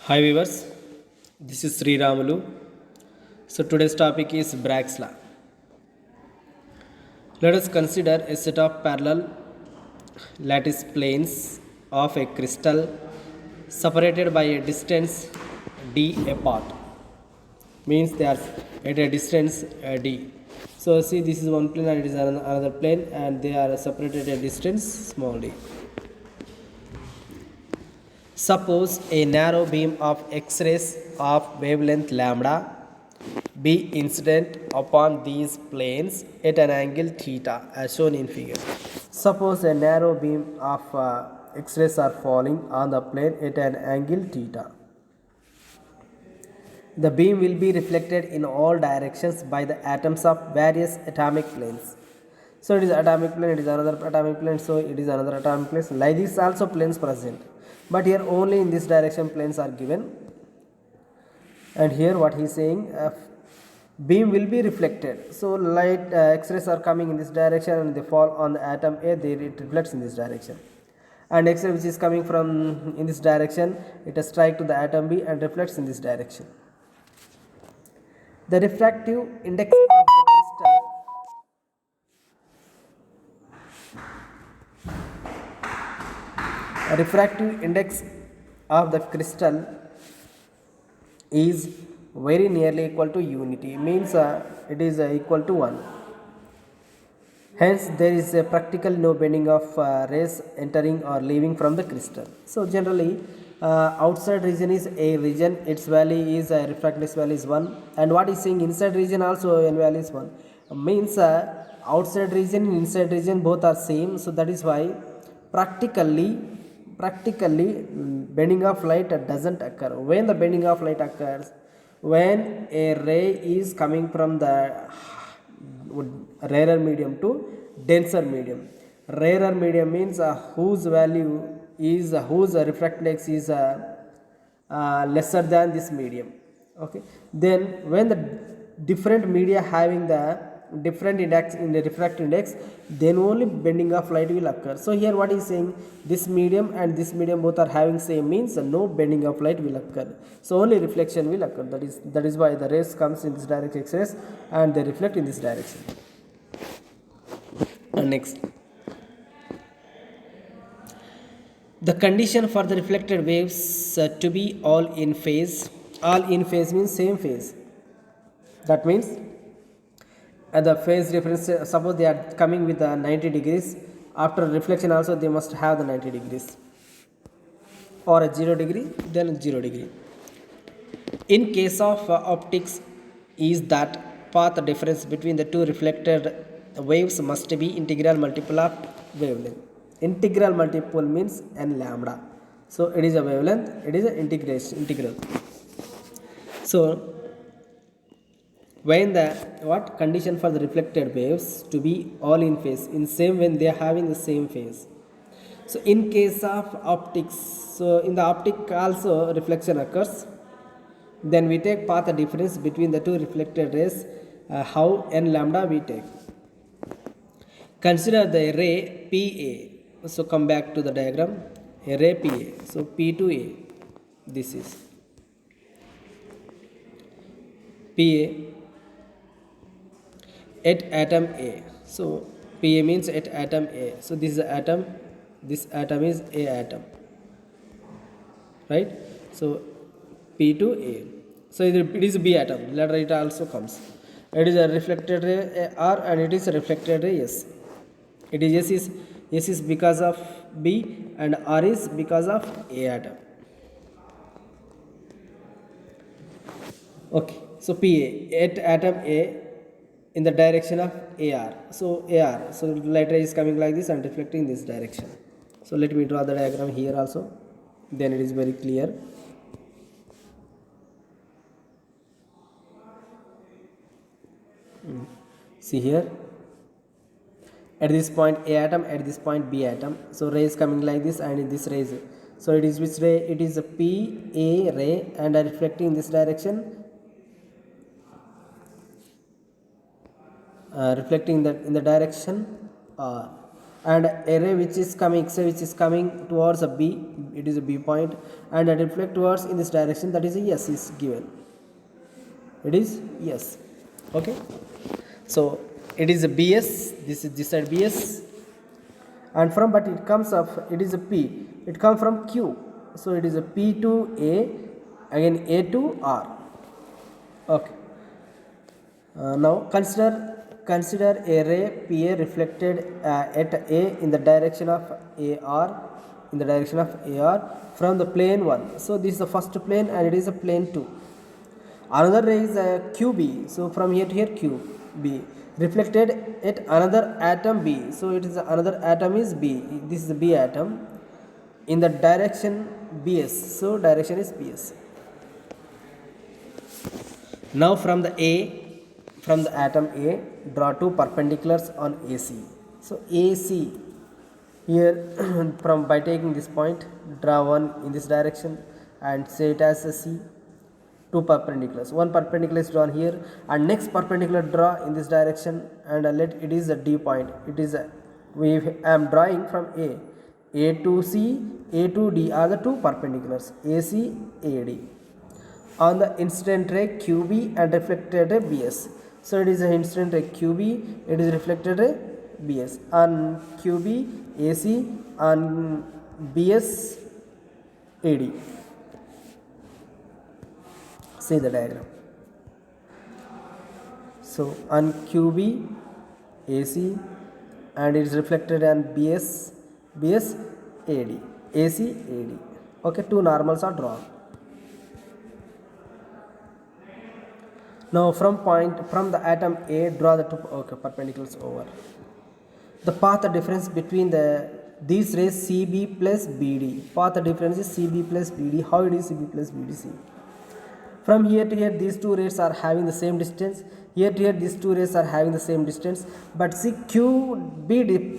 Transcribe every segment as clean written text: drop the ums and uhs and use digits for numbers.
Hi viewers, this is Sri Ramulu. So today's topic is Bragg's law. Let us consider a set of parallel lattice planes of a crystal separated by a distance d apart. Means they are at a distance d. So see, this is one plane and it is another plane, and they are separated at a distance small d. Suppose a narrow beam of X-rays of wavelength lambda be incident upon these planes at an angle theta as shown in figure. Suppose a narrow beam of X-rays are falling on the plane at an angle theta. The beam will be reflected in all directions by the atoms of various atomic planes. So it is atomic plane, it is another atomic plane, so it is another atomic plane. Like this also planes present. But here only in this direction planes are given. And here what he is saying, beam will be reflected. So light X-rays are coming in this direction and they fall on the atom A, it reflects in this direction. And X-ray which is coming from in this direction, it strikes to the atom B and reflects in this direction. The refractive index of the crystal is very nearly equal to unity, means it is equal to 1. Hence there is a practical no bending of rays entering or leaving from the crystal. So generally outside region is a region, its value is refractance value is 1, and what is saying inside region also n value is 1, means outside region and inside region both are same. So that is why practically bending of light doesn't occur. When the bending of light occurs, when a ray is coming from the rarer medium to denser medium. Rarer medium means whose value is whose refractance is lesser than this medium. Okay, then when the different media having the different index in the refractive index, then only bending of light will occur. So here what is saying, this medium and this medium both are having same, means no bending of light will occur, so only reflection will occur. That is why the rays comes in this direction, X-rays, and they reflect in this direction. And next, the condition for the reflected waves to be all in phase. All in phase means same phase. That means the phase difference, suppose they are coming with 90 degrees, after reflection also they must have the 90 degrees, or a 0 degree, then 0 degree. In case of optics is that path difference between the two reflected waves must be integral multiple of wavelength. Integral multiple means n lambda. So it is a wavelength, it is an integral. So when the what condition for the reflected waves to be all in phase, in same when they are having the same phase. So in case of optics, so in the optic also reflection occurs, then we take path difference between the two reflected rays, how n lambda we take. Consider the ray PA. So come back to the diagram, a ray PA. So P to A, this is PA at atom A. So PA means at atom A. So this is atom, this atom is A atom, right? So P to A. So it is B atom. Later it also comes. It is a reflected ray R and it is a reflected ray S. It is S is because of B and R is because of A atom. Okay. So PA at atom A in the direction of AR. So AR. So light ray is coming like this and reflecting in this direction. So let me draw the diagram here also. Then it is very clear. See here, at this point A atom, at this point B atom. So ray is coming like this, and this ray is, so it is which ray? It is a PA ray and reflecting in this direction, reflecting that in the direction R. and a ray which is coming, say which is coming towards a B, it is a B point, and it reflect towards in this direction, that is a yes is given. It is yes. Okay. So it is a BS. This is this side BS, and from but it comes up. It is a P. It comes from Q. So it is a P to A, again A to R. Okay. Now consider a ray PA reflected at A in the direction of AR from the plane 1. So this is the first plane and it is a plane 2. Another ray is QB. So from here to here QB reflected at another atom B. So it is another atom is B. This is the B atom in the direction BS. So direction is BS. Now from the atom A, draw two perpendiculars on AC. So AC here from by taking this point, draw one in this direction and say it as a C. Two perpendiculars. One perpendicular is drawn here, and next perpendicular draw in this direction, and let it is a D point. It is a, we am drawing from A to C, A to D are the two perpendiculars, AC, AD. On the incident ray QB and reflected ray BS. So it is an incident ray QB, it is reflected ray BS. On QB, AC, on BS, AD. See the diagram. So on QB, AC, and it is reflected on BS, AD, AC, AD. Okay, two normals are drawn. Now from the atom A, draw the two perpendiculars over. The path difference between these rays CB plus BD. Path difference is CB plus BD. How it is CB plus BD? See. From here to here, these two rays are having the same distance. Here to here, these two rays are having the same distance. But see, QB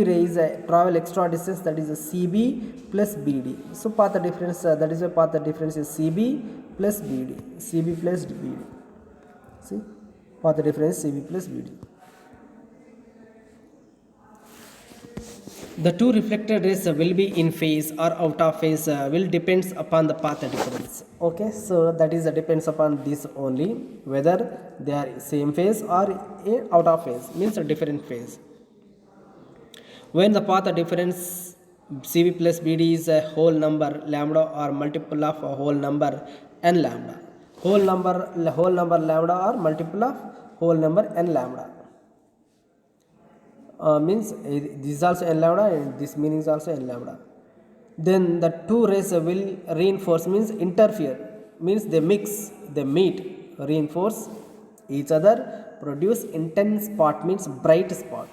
rays travel extra distance, that is a CB plus BD. So path difference, that is a path difference is CB plus BD. CB plus BD. See, path difference is CB plus BD. The two reflected rays will be in phase or out of phase will depends upon the path difference. Okay, so that is depends upon this only, whether they are same phase or out of phase, means a different phase. When the path difference CB plus BD is a whole number lambda or multiple of a whole number n lambda. Whole number lambda or multiple of whole number n lambda. Means this is also n lambda and this meaning is also n lambda. Then the two rays will reinforce, means interfere, means they mix, they meet, reinforce each other, produce intense spot, means bright spot.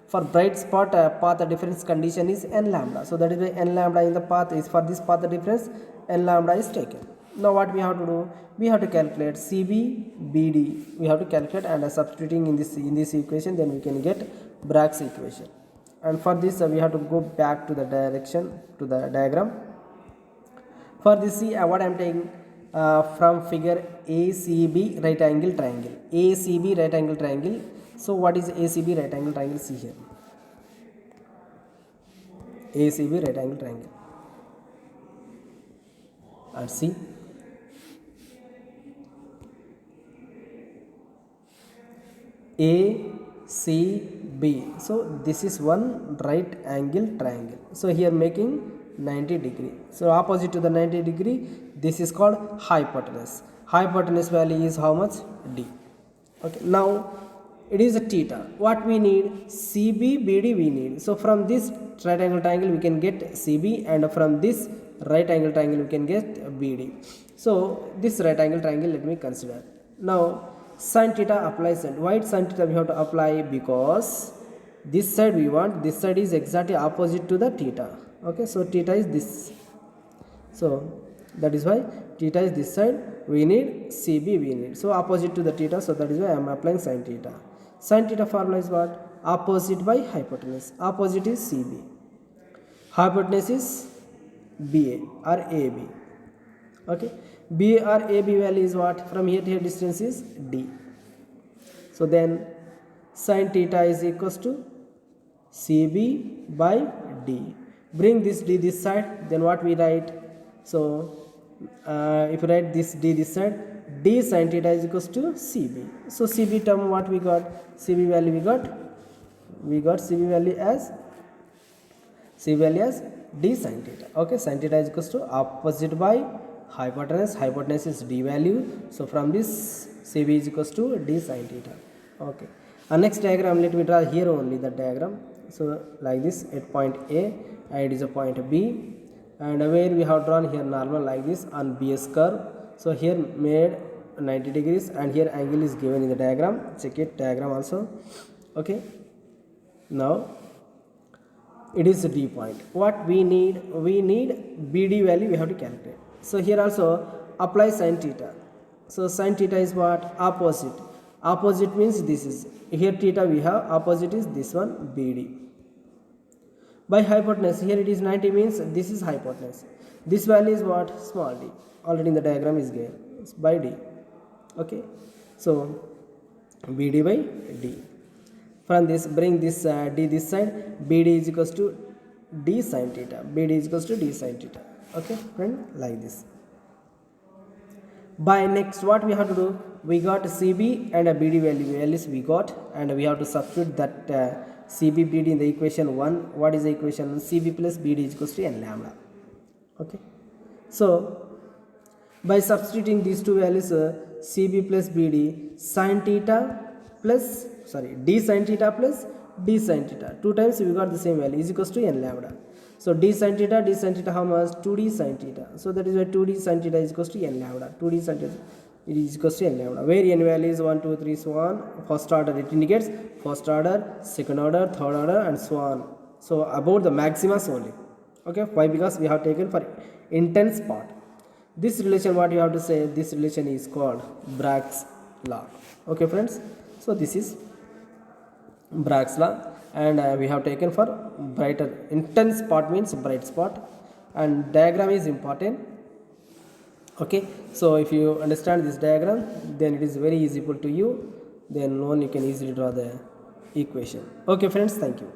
For bright spot, path difference condition is n lambda. So that is why n lambda in the path is, for this path difference n lambda is taken. Now what we have to do? We have to calculate CB, BD. We have to calculate, and substituting in this equation, then we can get Bragg's equation. And for this we have to go back to the diagram. For this, see what I am taking from figure ACB right angle triangle. ACB right angle triangle. So what is ACB right angle triangle? See here. ACB right angle triangle. And see. ACB. So this is one right angle triangle. So here making 90 degree. So opposite to the 90 degree, this is called hypotenuse. Hypotenuse value is how much? D. Okay. Now it is a theta. What we need? CB, BD we need. So from this right angle triangle we can get CB, and from this right angle triangle we can get BD. So this right angle triangle let me consider. Now sin theta applies, and why sin theta we have to apply? Because this side we want, this side is exactly opposite to the theta. Okay, so theta is this. So that is why theta is this side, we need CB we need. So opposite to the theta, so that is why I am applying sin theta. Sin theta formula is what? Opposite by hypotenuse. Opposite is CB. Hypotenuse is BA or AB. Okay. BA or AB value is what? From here to here distance is D. So then sin theta is equals to CB by D. Bring this D this side, then what we write? So if you write this D this side, D sin theta is equals to CB. So CB term what we got? CB value we got CB value as D sin theta. Okay, sin theta is equals to opposite by hypotenuse. Hypotenuse is D value. So from this CB is equals to D sin theta. Okay. Next diagram, let me draw here only the diagram. So like this, at point A and it is a point B, and where we have drawn here normal like this on BS curve. So here made 90 degrees and here angle is given in the diagram. Check it, diagram also. Okay. Now it is a D point. What we need BD value we have to calculate. So here also apply sin theta. So sin theta is what? Opposite. Opposite means this is, here theta we have, opposite is this one, BD. By hypotenuse, here it is 90 means this is hypotenuse. This value is what? Small d. Already in the diagram is given. It's by D. Okay. So BD by D. From this, bring this D this side. BD is equals to D sin theta. BD is equals to D sin theta. Okay, friend, like this. By next, what we have to do? We got CB and a BD values we got, and we have to substitute that CB BD in the equation 1. What is the equation? CB plus BD is equals to n lambda. Okay. So by substituting these two values, CB plus BD sin theta plus D sin theta plus D sin theta, 2 times we got the same value, is equals to n lambda. So D sin theta how much? 2D sin theta. So that is why 2D sin theta is equals to n lambda. 2D sin theta it is equals to n lambda, where n value is 1, 2, 3, so on. First order, it indicates first order, second order, third order, and so on. So about the maximas only. Okay, why? Because we have taken for intense part. This relation, what you have to say, this relation is called Bragg's law. Okay friends, so this is Bragg's law, and we have taken for brighter, intense spot means bright spot, and diagram is important. Okay, so if you understand this diagram, then it is very easy to you, then only you can easily draw the equation. Okay friends, thank you.